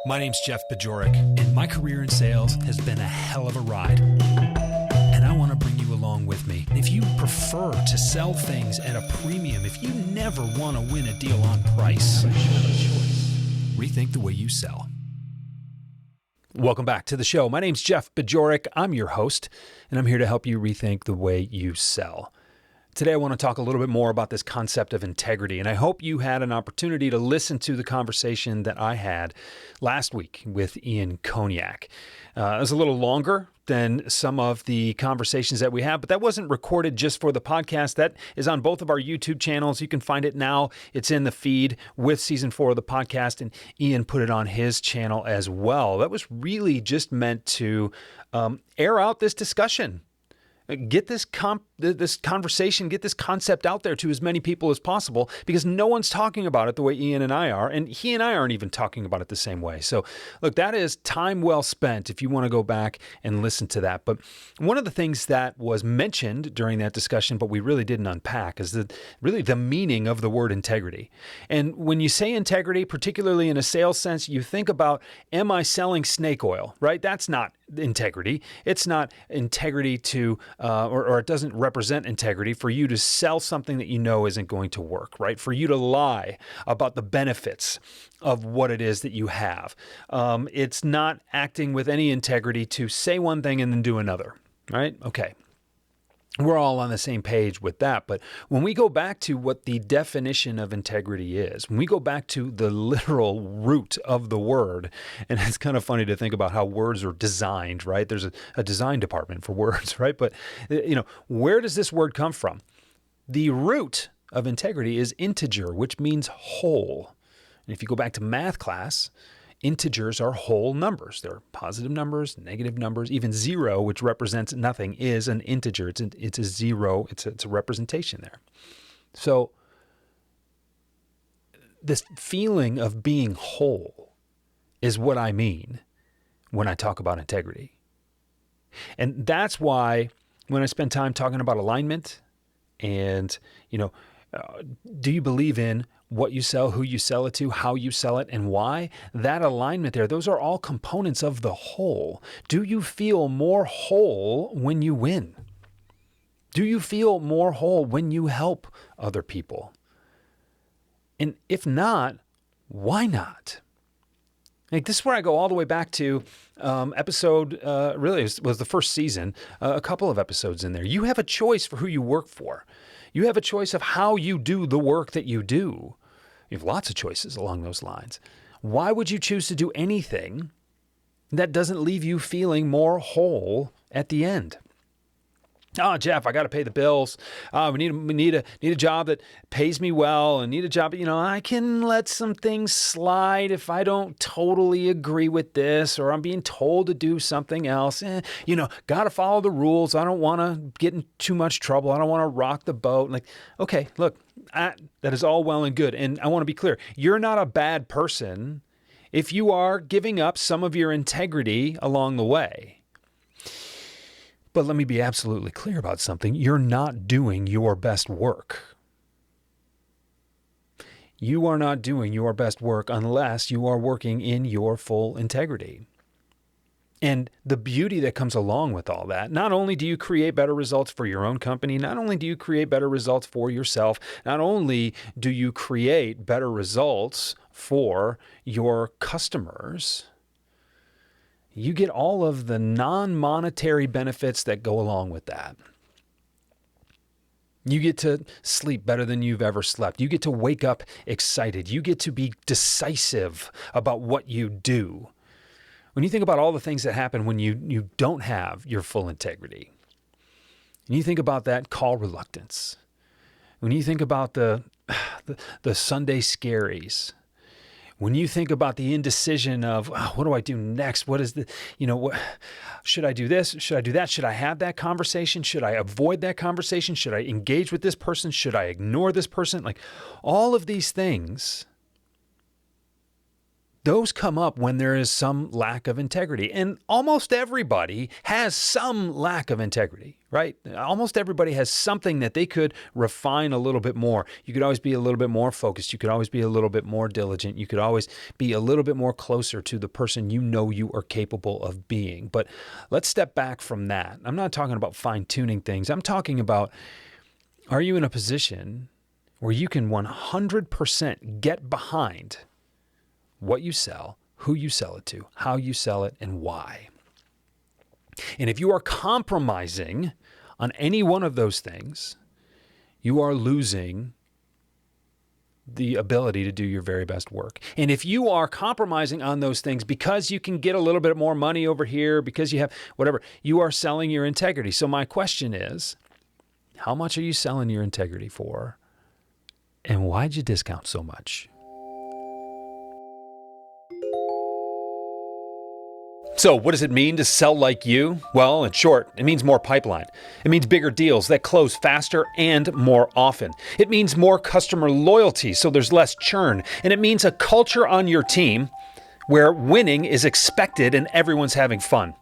My name's Jeff Bajorek, and my career in sales has been a hell of a ride. And I want to bring you along with me. If you prefer to sell things at a premium, if you never want to win a deal on price, rethink the way you sell. Welcome back to the show. My name's Jeff Bajorek. I'm your host, and I'm here to help you rethink the way you sell. Today, I want to talk a little bit more about this concept of integrity, and I hope you had an opportunity to listen to the conversation that I had last week with Ian Cognac. It was a little longer than some of the conversations that we have, but that wasn't recorded just for the podcast. That is on both of our YouTube channels. You can find it now. It's in the feed with season 4 of the podcast, and Ian put it on his channel as well. That was really just meant to air out this discussion. Get this conversation, get this concept out there to as many people as possible, because no one's talking about it the way Ian and I are, and he and I aren't even talking about it the same way. So look, that is time well spent if you want to go back and listen to that. But one of the things that was mentioned during that discussion, but we really didn't unpack, is really the meaning of the word integrity. And when you say integrity, particularly in a sales sense, you think about, am I selling snake oil, right? That's not integrity. It's not integrity to, or it doesn't represent integrity for you to sell something that you know isn't going to work, right? For you to lie about the benefits of what it is that you have. It's not acting with any integrity to say one thing and then do another, right? Okay. We're all on the same page with that. But when we go back to what the definition of integrity is, when we go back to the literal root of the word, and it's kind of funny to think about how words are designed, right? There's a design department for words, right? But, where does this word come from? The root of integrity is integer, which means whole. And if you go back to math class, integers are whole numbers. They're positive numbers, negative numbers, even zero, which represents nothing, is an integer. It's a zero. It's a representation there. So this feeling of being whole is what I mean when I talk about integrity. And that's why when I spend time talking about alignment and, do you believe in what you sell, who you sell it to, how you sell it, and why? That alignment there, those are all components of the whole. Do you feel more whole when you win? Do you feel more whole when you help other people? And if not, why not? Like, this is where I go all the way back to episode, really was the first season, a couple of episodes in there. You have a choice for who you work for. You have a choice of how you do the work that you do. You have lots of choices along those lines. Why would you choose to do anything that doesn't leave you feeling more whole at the end? Oh, Jeff, I got to pay the bills. We need a job that pays me well, and need a job. I can let some things slide if I don't totally agree with this, or I'm being told to do something else. Got to follow the rules. I don't want to get in too much trouble. I don't want to rock the boat. Okay, look, that is all well and good. And I want to be clear. You're not a bad person if you are giving up some of your integrity along the way. But let me be absolutely clear about something. You're not doing your best work. You are not doing your best work unless you are working in your full integrity. And the beauty that comes along with all that, not only do you create better results for your own company, not only do you create better results for yourself, not only do you create better results for your customers, you get all of the non-monetary benefits that go along with that. You get to sleep better than you've ever slept. You get to wake up excited. You get to be decisive about what you do. When you think about all the things that happen when you don't have your full integrity, and you think about that call reluctance, when you think about the Sunday scaries, when you think about the indecision of, what do I do next? What is should I do this? Should I do that? Should I have that conversation? Should I avoid that conversation? Should I engage with this person? Should I ignore this person? All of these things those come up when there is some lack of integrity. And almost everybody has some lack of integrity, right? Almost everybody has something that they could refine a little bit more. You could always be a little bit more focused. You could always be a little bit more diligent. You could always be a little bit more closer to the person you know you are capable of being. But let's step back from that. I'm not talking about fine-tuning things. I'm talking about, are you in a position where you can 100% get behind what you sell, who you sell it to, how you sell it, and why? And if you are compromising on any one of those things, you are losing the ability to do your very best work. And if you are compromising on those things because you can get a little bit more money over here, because you have whatever, you are selling your integrity. So my question is, how much are you selling your integrity for? And why'd you discount so much? So what does it mean to sell like you? Well, in short, it means more pipeline. It means bigger deals that close faster and more often. It means more customer loyalty, so there's less churn. And it means a culture on your team where winning is expected and everyone's having fun.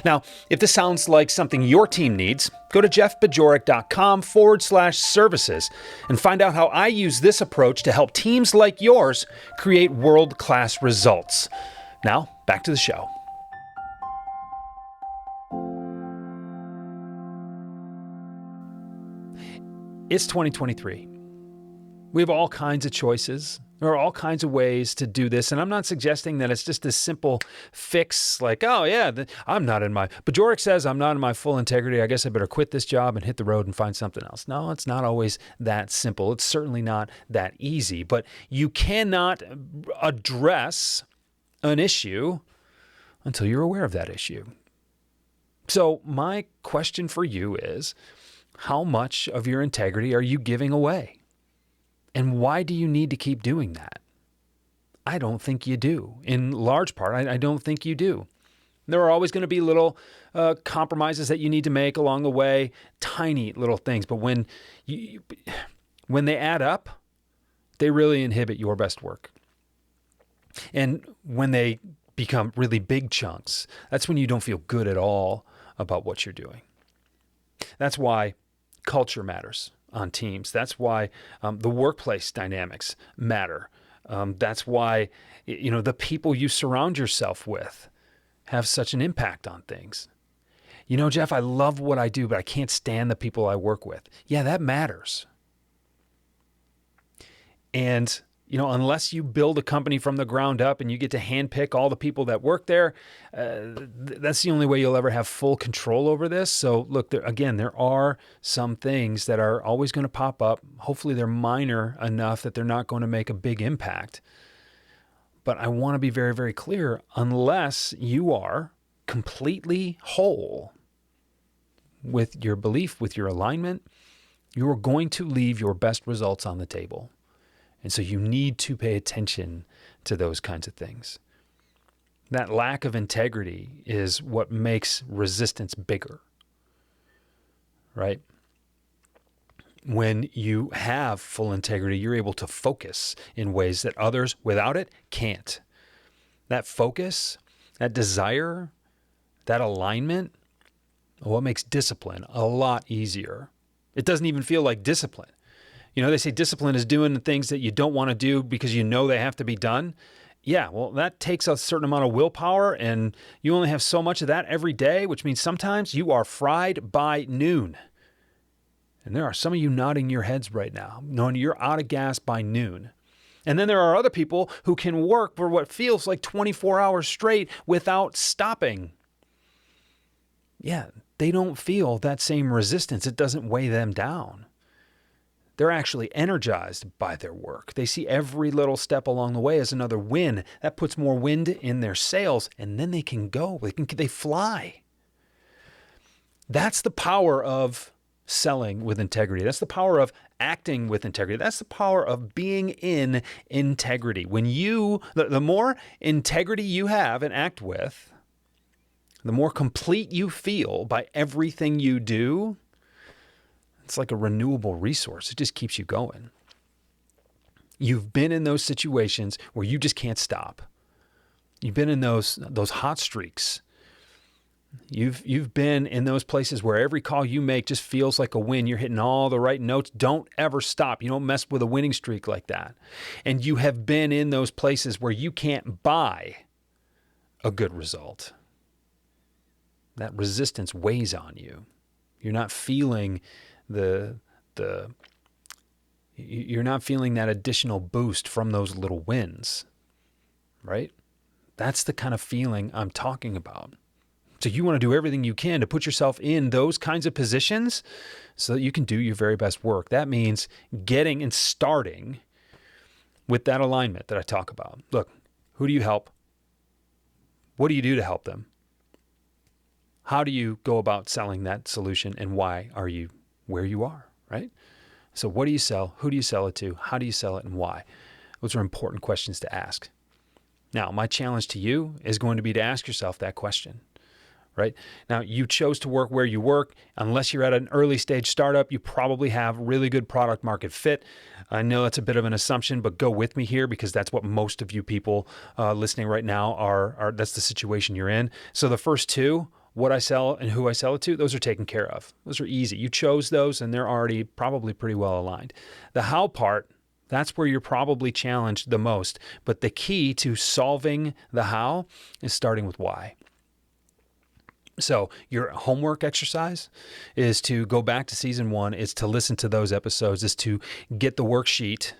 Now, if this sounds like something your team needs, go to jeffbajorek.com/services and find out how I use this approach to help teams like yours create world-class results. Now, back to the show. It's 2023. We have all kinds of choices. There are all kinds of ways to do this. And I'm not suggesting that it's just a simple fix like, oh yeah, Bajorek says I'm not in my full integrity. I guess I better quit this job and hit the road and find something else. No, it's not always that simple. It's certainly not that easy. But you cannot address an issue until you're aware of that issue. So my question for you is, how much of your integrity are you giving away? And why do you need to keep doing that? I don't think you do. In large part, I don't think you do. There are always going to be little compromises that you need to make along the way, tiny little things. But when they add up, they really inhibit your best work. And when they become really big chunks, that's when you don't feel good at all about what you're doing. That's why culture matters on teams. That's why the workplace dynamics matter. That's why the people you surround yourself with have such an impact on things. Jeff, I love what I do, but I can't stand the people I work with. Yeah, that matters. And unless you build a company from the ground up and you get to handpick all the people that work there, that's the only way you'll ever have full control over this. So look, there are some things that are always going to pop up. Hopefully they're minor enough that they're not going to make a big impact. But I want to be very, very clear, unless you are completely whole with your belief, with your alignment, you are going to leave your best results on the table. And so you need to pay attention to those kinds of things. That lack of integrity is what makes resistance bigger, right? When you have full integrity, you're able to focus in ways that others without it can't. That focus, that desire, that alignment, what makes discipline a lot easier. It doesn't even feel like discipline. They say discipline is doing the things that you don't want to do because they have to be done. Yeah, well, that takes a certain amount of willpower, and you only have so much of that every day, which means sometimes you are fried by noon. And there are some of you nodding your heads right now, knowing you're out of gas by noon. And then there are other people who can work for what feels like 24 hours straight without stopping. Yeah, they don't feel that same resistance. It doesn't weigh them down. They're actually energized by their work. They see every little step along the way as another win. That puts more wind in their sails, and then they can go. They fly. That's the power of selling with integrity. That's the power of acting with integrity. That's the power of being in integrity. When the more integrity you have and act with, the more complete you feel by everything you do. It's like a renewable resource. It just keeps you going. You've been in those situations where you just can't stop. You've been in those hot streaks. You've been in those places where every call you make just feels like a win. You're hitting all the right notes. Don't ever stop. You don't mess with a winning streak like that. And you have been in those places where you can't buy a good result. That resistance weighs on you. You're not feeling you're not feeling that additional boost from those little wins, right? That's the kind of feeling I'm talking about. So you want to do everything you can to put yourself in those kinds of positions so that you can do your very best work. That means getting and starting with that alignment that I talk about. Look, who do you help? What do you do to help them? How do you go about selling that solution, and why are you where you are, right? So what do you sell? Who do you sell it to? How do you sell it, and why? Those are important questions to ask. Now, my challenge to you is going to be to ask yourself that question. Right? Now, you chose to work where you work. Unless you're at an early stage startup, you probably have really good product market fit. I know that's a bit of an assumption, but go with me here because that's what most of you people listening right now are. That's the situation you're in. So the first two, what I sell and who I sell it to, those are taken care of. Those are easy. You chose those and they're already probably pretty well aligned. The how part, that's where you're probably challenged the most. But the key to solving the how is starting with why. So your homework exercise is to go back to season 1, is to listen to those episodes, is to get the worksheet.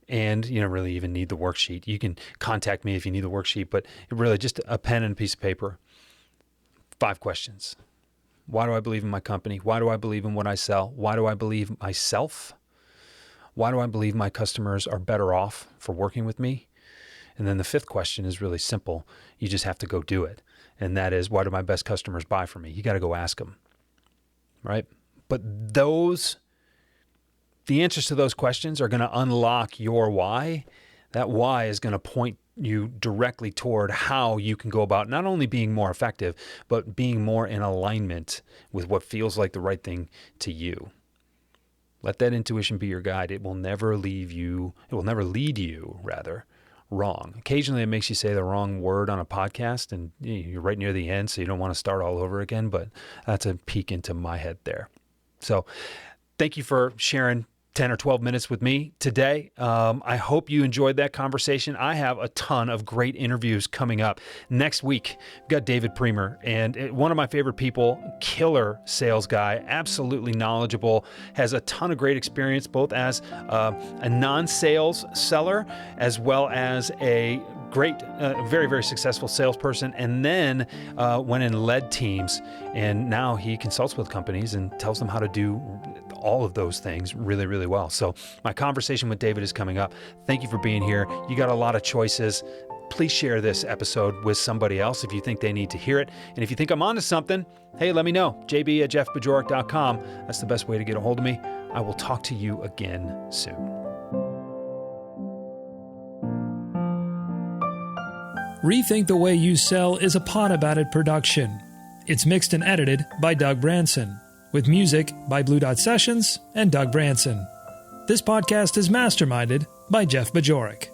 And you don't really even need the worksheet. You can contact me if you need the worksheet, but really just a pen and a piece of paper. 5 questions. Why do I believe in my company? Why do I believe in what I sell? Why do I believe myself? Why do I believe my customers are better off for working with me? And then the 5th question is really simple. You just have to go do it. And that is, why do my best customers buy from me? You got to go ask them, right? But the answers to those questions are going to unlock your why. That why is going to point you directly toward how you can go about not only being more effective, but being more in alignment with what feels like the right thing to you. Let that intuition be your guide. It will never lead you wrong. Occasionally it makes you say the wrong word on a podcast and you're right near the end, so you don't want to start all over again, but that's a peek into my head there. So thank you for sharing 10 or 12 minutes with me today. I hope you enjoyed that conversation. I have a ton of great interviews coming up. Next week, we've got David Premer, and one of my favorite people, killer sales guy, absolutely knowledgeable, has a ton of great experience, both as a non-sales seller, as well as a great, very, very successful salesperson, and then went and led teams. And now he consults with companies and tells them how to do all of those things really, really well. So my conversation with David is coming up. Thank you for being here. You got a lot of choices. Please share this episode with somebody else if you think they need to hear it. And if you think I'm onto something, hey, let me know. jb@jeffbajorek.com. That's the best way to get a hold of me. I will talk to you again soon. Rethink the Way You Sell is a Pod About It production. It's mixed and edited by Doug Branson, with music by Blue Dot Sessions and Doug Branson. This podcast is masterminded by Jeff Bajorek.